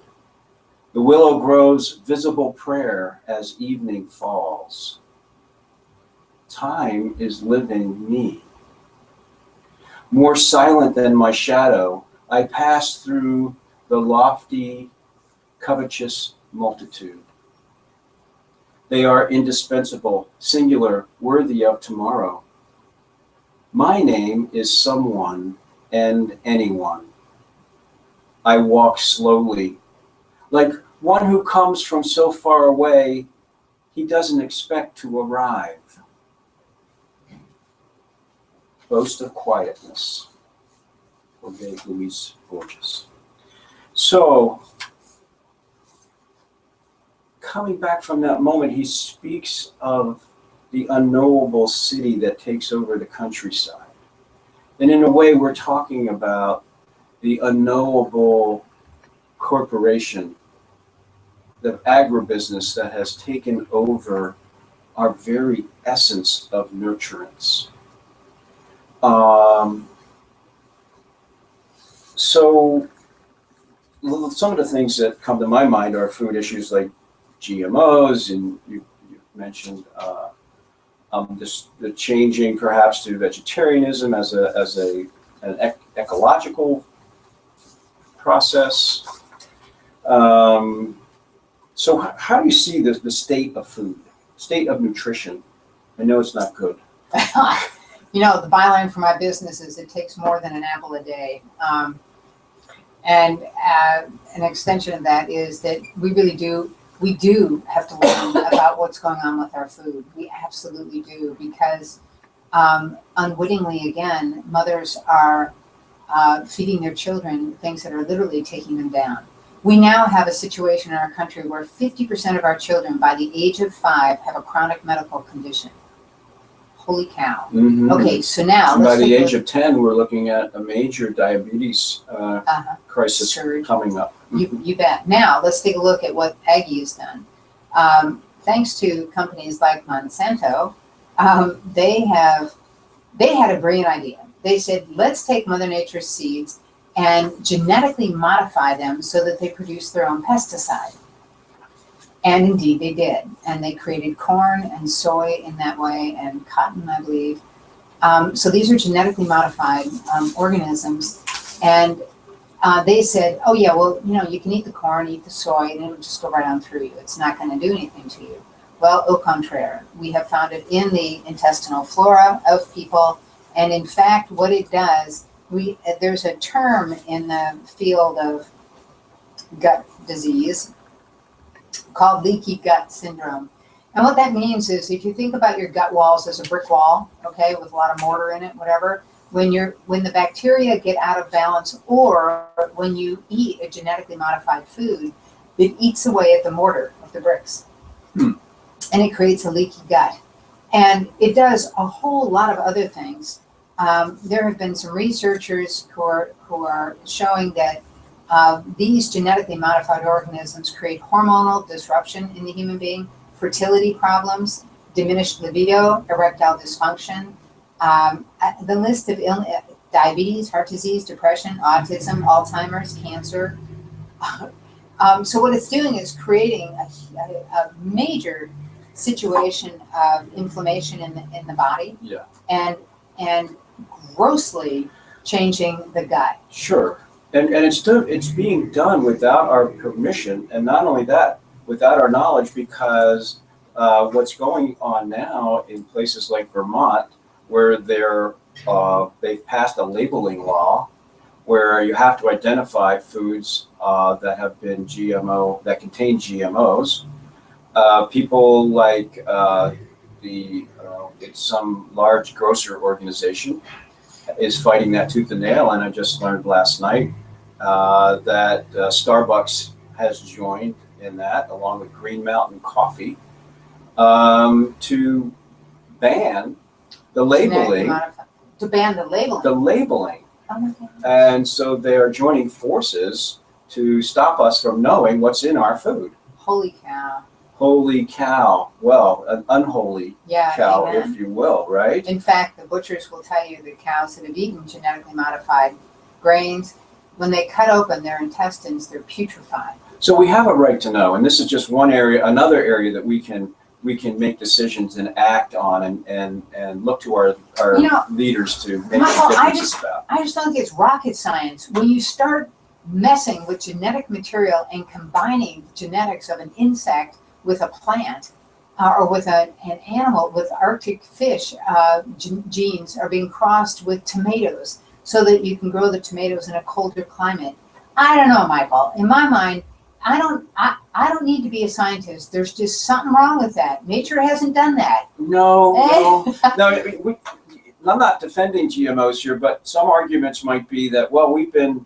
the willow grove's visible prayer as evening falls. Time is living me. More silent than my shadow, I pass through the lofty, covetous multitude. They are indispensable, singular, worthy of tomorrow. My name is someone and anyone. I walk slowly, like one who comes from so far away, he doesn't expect to arrive. Boast of Quietness, Jorge Luis Borges. So, coming back from that moment, he speaks of the unknowable city that takes over the countryside. And in a way, we're talking about the unknowable corporation, the agribusiness that has taken over our very essence of nurturance. So some of the things that come to my mind are food issues like GMOs, and you mentioned the changing perhaps to vegetarianism as an ecological process. So how do you see the state of food, state of nutrition? I know it's not good. You know, the byline for my business is it takes more than an apple a day. And an extension of that is that we do have to learn about what's going on with our food. We absolutely do, because unwittingly, again, mothers are feeding their children things that are literally taking them down. We now have a situation in our country where 50% of our children by the age of 5 have a chronic medical condition. Holy cow. Mm-hmm. Okay, so now by the age of 10, we're looking at a major diabetes crisis surge coming up. You bet. Now let's take a look at what Aggie has done. Thanks to companies like Monsanto, they had a brilliant idea. They said, let's take Mother Nature's seeds and genetically modify them so that they produce their own pesticide. And indeed they did. And they created corn and soy in that way, and cotton, I believe. So these are genetically modified organisms. And they said, oh yeah, well, you know, you can eat the corn, eat the soy, and it'll just go right on through you. It's not going to do anything to you. Well, au contraire. We have found it in the intestinal flora of people. And in fact, what it does, there's a term in the field of gut disease called leaky gut syndrome. And what that means is, if you think about your gut walls as a brick wall, okay, with a lot of mortar in it, whatever, when the bacteria get out of balance, or when you eat a genetically modified food, it eats away at the mortar of the bricks. And it creates a leaky gut. And it does a whole lot of other things. There have been some researchers who are showing that these genetically modified organisms create hormonal disruption in the human being, fertility problems, diminished libido, erectile dysfunction, the list of illness, diabetes, heart disease, depression, autism, Alzheimer's, cancer. So what it's doing is creating a major situation of inflammation in the body, Yeah. and grossly changing the gut. Sure. And it's being done without our permission, and not only that, without our knowledge, because what's going on now in places like Vermont, where they've passed a labeling law where you have to identify foods that have been GMO, that contain GMOs. People like it's some large grocer organization is fighting that tooth and nail, and I just learned last night that Starbucks has joined in that, along with Green Mountain Coffee, to ban the labeling. To ban the labeling. The labeling. Oh my God. And so they are joining forces to stop us from knowing what's in our food. Holy cow. Holy cow. Well, an unholy cow, amen. if you will, right? In fact, the butchers will tell you that cows that have eaten genetically modified grains, when they cut open their intestines, they're putrefied. So we have a right to know, and this is just one area, another area that we can make decisions and act on, and look to our leaders to make differences about. I just don't think it's rocket science. When you start messing with genetic material and combining genetics of an insect with a plant, or with an animal, with Arctic fish, genes are being crossed with tomatoes so that you can grow the tomatoes in a colder climate. I don't know, Michael. In my mind, I don't need to be a scientist. There's just something wrong with that. Nature hasn't done that. No. I'm not defending GMOs here, but some arguments might be that, well, we've been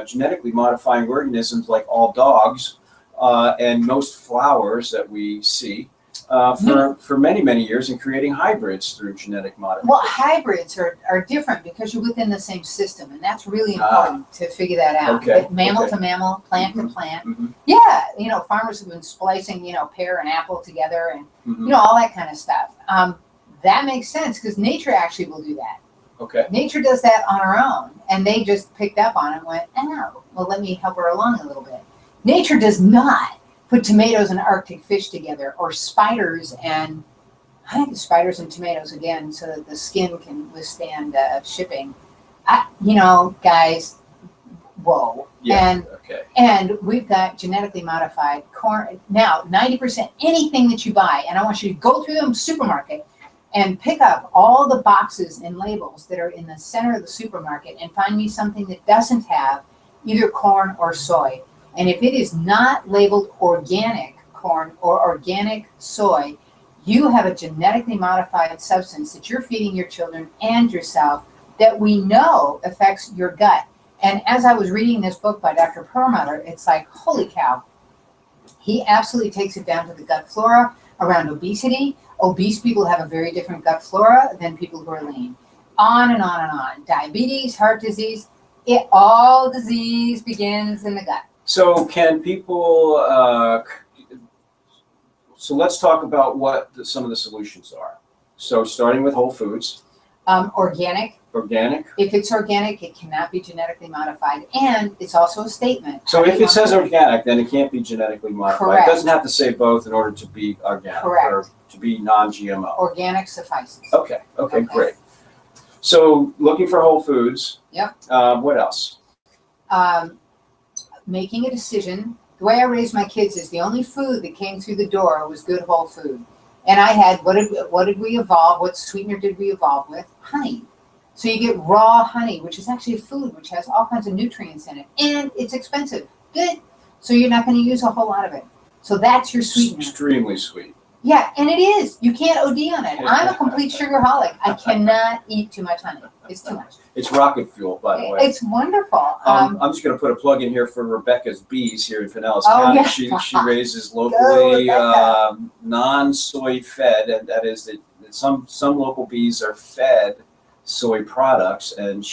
genetically modifying organisms like all dogs and most flowers that we see for many years, and creating hybrids through genetic modification. Well, hybrids are different because you're within the same system, and that's really important to figure that out. Okay, But mammal to mammal, plant to plant. Yeah, farmers have been splicing, pear and apple together, and all that kind of stuff. That makes sense because nature actually will do that. Okay. Nature does that on her own, and they just picked up on it and went, oh, well, let me help her along a little bit. Nature does not put tomatoes and Arctic fish together, or spiders and, I think it's spiders and tomatoes again, so that the skin can withstand shipping. Guys, whoa. Yeah. Okay. And we've got genetically modified corn. Now, 90% anything that you buy, and I want you to go through the supermarket and pick up all the boxes and labels that are in the center of the supermarket and find me something that doesn't have either corn or soy. And if it is not labeled organic corn or organic soy, you have a genetically modified substance that you're feeding your children and yourself that we know affects your gut. And as I was reading this book by Dr. Perlmutter, it's like, holy cow. He absolutely takes it down to the gut flora around obesity. Obese people have a very different gut flora than people who are lean. On and on and on. Diabetes, heart disease, all disease begins in the gut. So can people, so let's talk about what some of the solutions are. So starting with whole foods. Organic. Organic. If it's organic, it cannot be genetically modified. And it's also a statement. So if it says organic, then it can't be genetically modified. Correct. It doesn't have to say both in order to be organic. Correct. Or to be non-GMO. Organic suffices. Okay, great. So looking for whole foods. Yep. What else? Making a decision. The way I raised my kids is the only food that came through the door was good whole food. And I had, what did we evolve? What sweetener did we evolve with? Honey. So you get raw honey, which is actually a food which has all kinds of nutrients in it. And it's expensive. Good. So you're not going to use a whole lot of it. So that's your sweetener. Extremely sweet. Yeah, and it is. You can't OD on it. I'm a complete sugarholic. I cannot eat too much honey. It's too much. It's rocket fuel, by the way. It's wonderful. I'm just going to put a plug in here for Rebecca's Bees here in Pinellas Oh, County. yeah. She raises locally Rebecca. non-soy fed, and that is that some local bees are fed soy products, and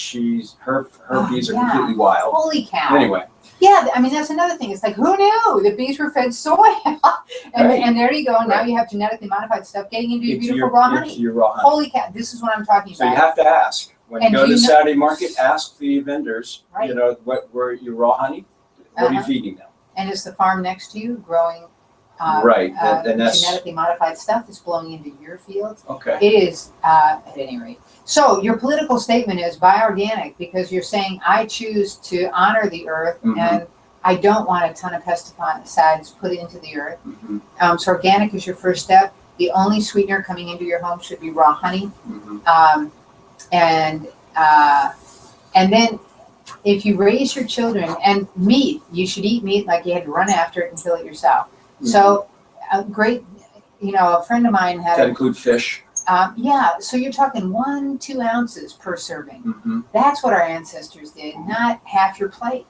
her bees are completely wild. Holy cow. Anyway. Yeah, I mean, that's another thing. It's like, who knew the bees were fed soy? And there you go. Now Right. you have genetically modified stuff getting into your beautiful raw honey. Into your raw honey. Holy cow, this is what I'm talking So about. you have to ask. When you And go to you the know- Saturday market, ask the vendors, Right. you know, what were your raw honey? What are you Uh-huh. feeding them? And is the farm next to you growing Right, and that's- genetically modified stuff that's blowing into your fields? Okay. It is, at any rate. So your political statement is buy organic because you're saying I choose to honor the earth Mhm. and I don't want a ton of pesticides put into the earth. Mm-hmm. So organic is your first step. The only sweetener coming into your home should be raw honey. Mm-hmm. And then if you raise your children, and meat, you should eat meat like you had to run after it and kill it yourself. Mm-hmm. So a great, a friend of mine had Does that include fish? yeah, so you're talking 1-2 ounces per serving. Mm-hmm. That's what our ancestors did, not half your plate.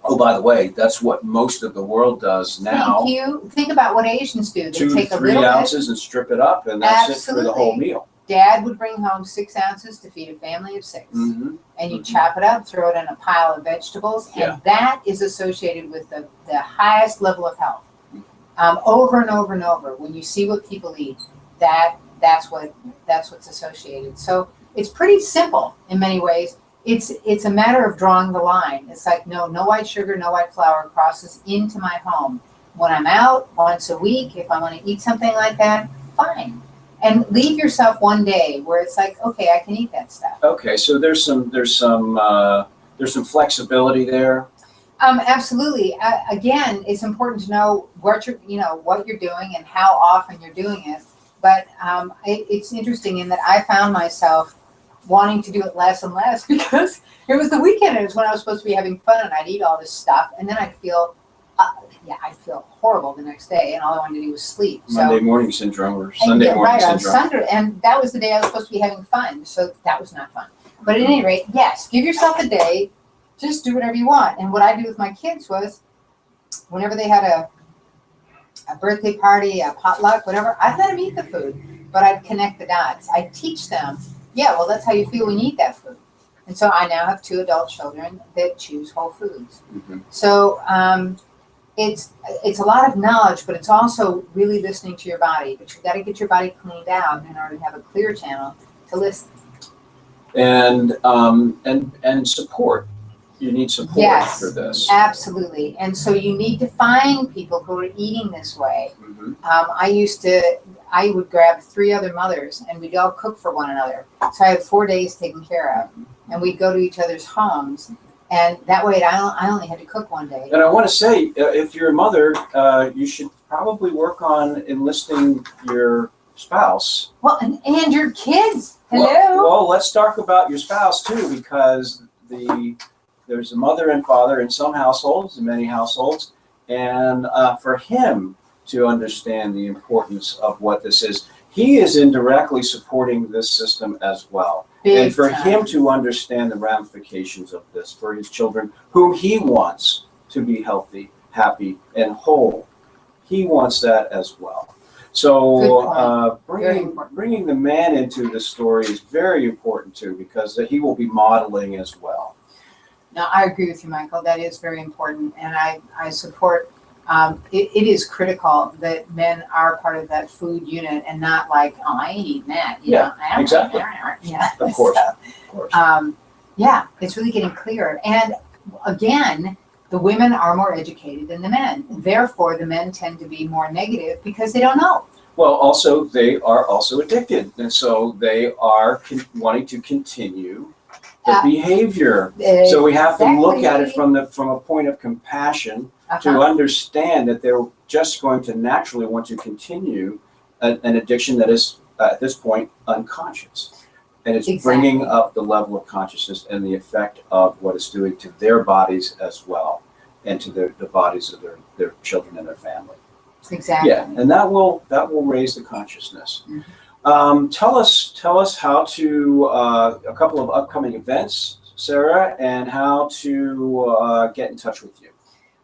Oh, by the way, that's what most of the world does now. Thank you. Think about what Asians do. They 2 take to a 3 little bit. ounces and strip it up, and that's it for the whole Absolutely. meal. Dad would bring home 6 ounces to feed a family of 6. Mm-hmm. And you chop it up, throw it in a pile of vegetables, and Yeah. that is associated with the highest level of health. Over and over and over, when you see what people eat, that's what's associated. So it's pretty simple in many ways. It's a matter of drawing the line. It's like no white sugar, no white flour crosses into my home. When I'm out once a week, if I want to eat something like that, fine. And leave yourself one day where it's like, okay, I can eat that stuff. Okay, so there's some flexibility there. Absolutely. Again, it's important to know what you're doing and how often you're doing it. But it's interesting in that I found myself wanting to do it less and less because it was the weekend and it was when I was supposed to be having fun and I'd eat all this stuff and then I'd feel horrible the next day and all I wanted to do was sleep. Monday morning syndrome or Sunday morning right, syndrome. On Sunday, and that was the day I was supposed to be having fun, so that was not fun. But at any rate, yes, give yourself a day, just do whatever you want. And what I do with my kids was, whenever they had a birthday party, a potluck, whatever, I'd let them eat the food, but I'd connect the dots. I'd teach them, that's how you feel when you eat that food. And so I now have 2 adult children that choose whole foods. Mm-hmm. So it's a lot of knowledge, but it's also really listening to your body. But you've got to get your body cleaned out in order to have a clear channel to listen. And support. You need support Yes, for this. Absolutely. And so you need to find people who are eating this way. Mm-hmm. I would grab 3 other mothers and we'd all cook for one another. So I had 4 days taken care of. And we'd go to each other's homes And that way, I only had to cook one day. And I want to say, if you're a mother, you should probably work on enlisting your spouse. Well, and your kids. Hello. Well, let's talk about your spouse too, because there's a mother and father in some households, in many households, and for him to understand the importance of what this is, he is indirectly supporting this system as well. And for him to understand the ramifications of this for his children, whom he wants to be healthy, happy, and whole, he wants that as well. So bringing the man into the story is very important too, because he will be modeling as well. No, I agree with you, Michael. That is very important, and I support. It is critical that men are part of that food unit and not like, oh, I ain't eating that. You know, exactly. Yeah, of course. So, of course. Yeah, it's really getting clearer. And again, the women are more educated than the men. Therefore, the men tend to be more negative because they don't know. Well, also, they are also addicted. And so they are wanting to continue the behavior. So we have to look at it from a point of compassion to understand that they're just going to naturally want to continue an addiction that is, at this point, unconscious. And it's bringing up the level of consciousness and the effect of what it's doing to their bodies as well, and to the bodies of their children and their family. Exactly. Yeah, and that will raise the consciousness. Mm-hmm. Tell us how to a couple of upcoming events, Sarah, and how to get in touch with you.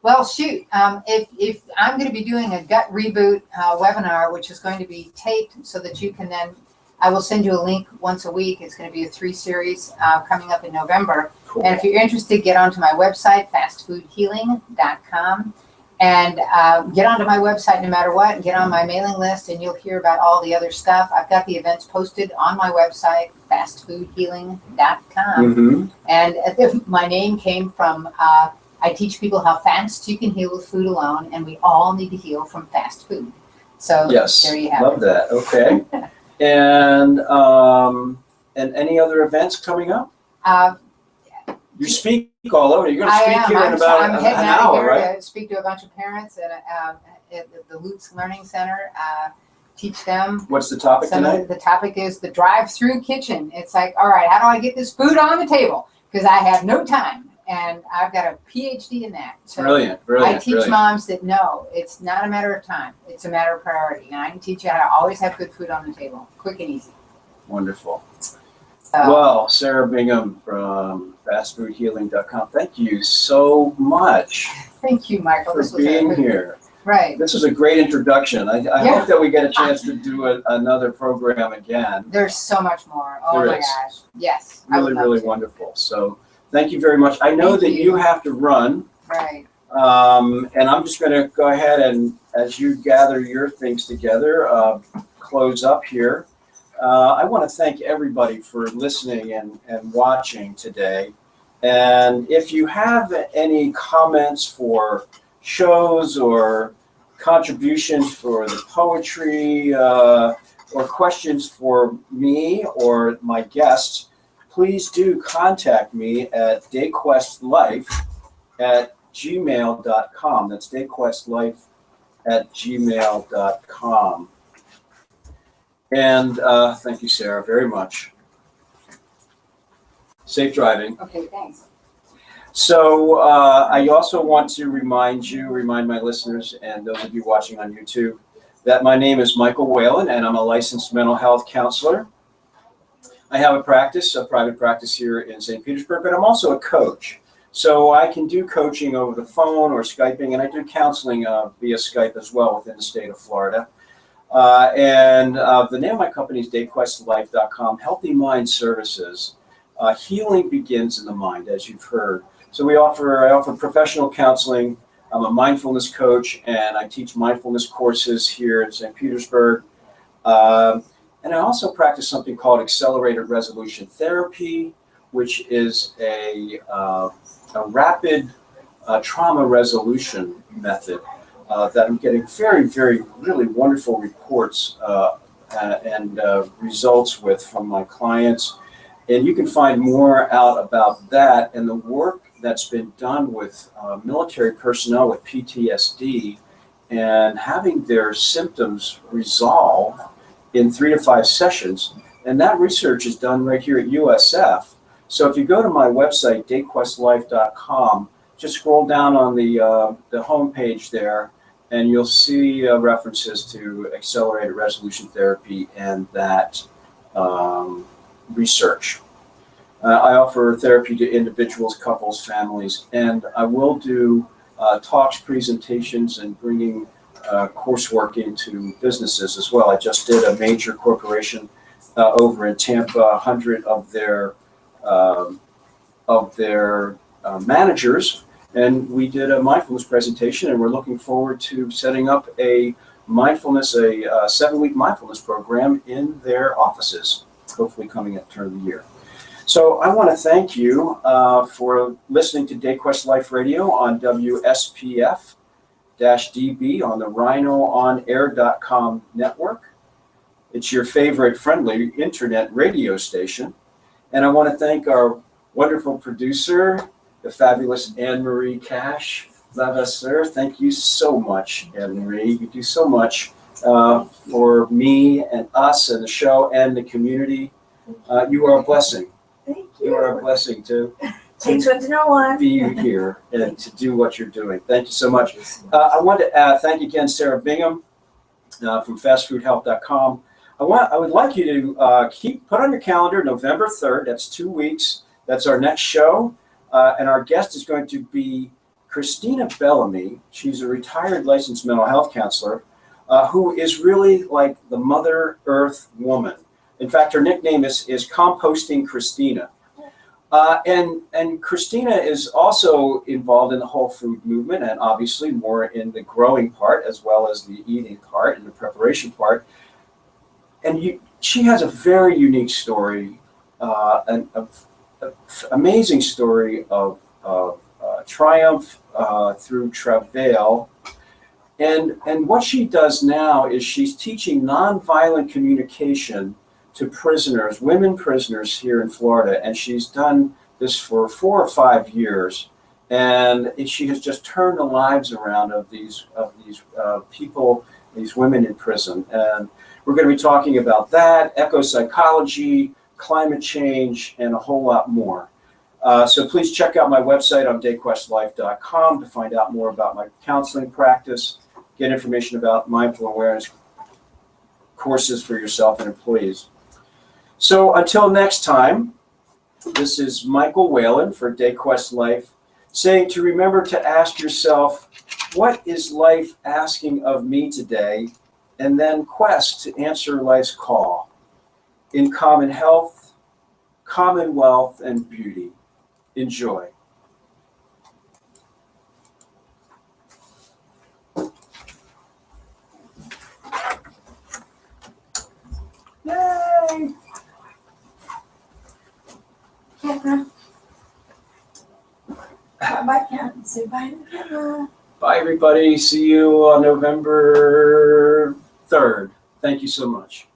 Well, shoot, if I'm going to be doing a gut reboot webinar, which is going to be taped so that you can then, I will send you a link once a week. It's going to be a 3-series coming up in November. Cool. And if you're interested, get onto my website, fastfoodhealing.com, and get onto my website no matter what, and get on my mailing list, and you'll hear about all the other stuff. I've got the events posted on my website, fastfoodhealing.com. Mm-hmm. And my name came from, I teach people how fast you can heal with food alone, and we all need to heal from fast food. So yes, there you have love that. Okay. And any other events coming up? You speak all over. You're going to speak here in about an hour, right? To speak to a bunch of parents at the Lutz Learning Center. Teach them. What's the topic tonight? The topic is the drive-through kitchen. It's like, all right, how do I get this food on the table? Because I have no time, and I've got a PhD in that. So brilliant. I teach moms that no, it's not a matter of time. It's a matter of priority, and I can teach you how to always have good food on the table, quick and easy. Wonderful. Well, Sarah Bingham from fastfoodhealing.com. Thank you so much. Thank you, Michael, for being here. Right. This was a great introduction. I hope that we get a chance to do another program again. There's so much more. Oh my gosh. Yes. Really wonderful. So thank you very much. I know that you have to run. Right. And I'm just going to go ahead and, as you gather your things together, close up here. I want to thank everybody for listening and watching today. And if you have any comments for shows or contributions for the poetry or questions for me or my guests, please do contact me at dayquestlife@gmail.com. That's dayquestlife@gmail.com. And thank you, Sarah, very much. Safe driving. Okay, thanks. So I also want to remind my listeners, and those of you watching on YouTube, that my name is Michael Whalen, and I'm a licensed mental health counselor. I have a private practice here in St. Petersburg, but I'm also a coach. So I can do coaching over the phone or Skyping, and I do counseling via Skype as well within the state of Florida. And the name of my company is dayquestlife.com, Healthy Mind Services. Healing begins in the mind, as you've heard. So I offer professional counseling. I'm a mindfulness coach, and I teach mindfulness courses here in St. Petersburg. And I also practice something called accelerated resolution therapy, which is a rapid trauma resolution method that I'm getting really wonderful reports and results with from my clients. And you can find more out about that and the work that's been done with military personnel with PTSD and having their symptoms resolve in 3 to 5 sessions. And that research is done right here at USF. So if you go to my website, dayquestlife.com, just scroll down on the home page there, and you'll see references to accelerated resolution therapy and that research. I offer therapy to individuals, couples, families, and I will do talks, presentations, and bringing coursework into businesses as well. I just did a major corporation over in Tampa. 100 of their managers, and we did a mindfulness presentation, and we're looking forward to setting up a 7-week mindfulness program in their offices, hopefully coming at the turn of the year. So I want to thank you for listening to DayQuest Life Radio on WSPF-DB on the rhinoonair.com network. It's your favorite friendly internet radio station. And I want to thank our wonderful producer, the fabulous Anne-Marie Cash. Love us, sir. Thank you so much, Anne-Marie. You do so much for me and us and the show and the community. You are a blessing. Thank you. You are a blessing to Takes one to know one. be here and to do what you're doing. To so much. I want to thank again Sarah Bingham from fastfoodhealth.com. I would like you to put on your calendar November 3rd. That's 2 weeks. That's our next show. And our guest is going to be Christina Bellamy. She's a retired licensed mental health counselor who is really like the Mother Earth woman. In fact, her nickname is Composting Christina. And Christina is also involved in the whole food movement and obviously more in the growing part as well as the eating part and the preparation part. And she has a very unique story, an amazing story of triumph through travail. And what she does now is she's teaching nonviolent communication to prisoners, women prisoners here in Florida, and she's done this for 4 or 5 years, and she has just turned the lives around of these people, these women in prison. And we're going to be talking about that, eco-psychology, climate change, and a whole lot more. So please check out my website on dayquestlife.com to find out more about my counseling practice, get information about mindful awareness courses for yourself and employees. So until next time, this is Michael Whalen for DayQuest Life, saying to remember to ask yourself, what is life asking of me today? And then quest to answer life's call in common health, common wealth, and beauty. Enjoy. Yay! Camera. Bye, camera. Say bye to the camera. Bye, everybody. See you on November 3rd. Thank you so much.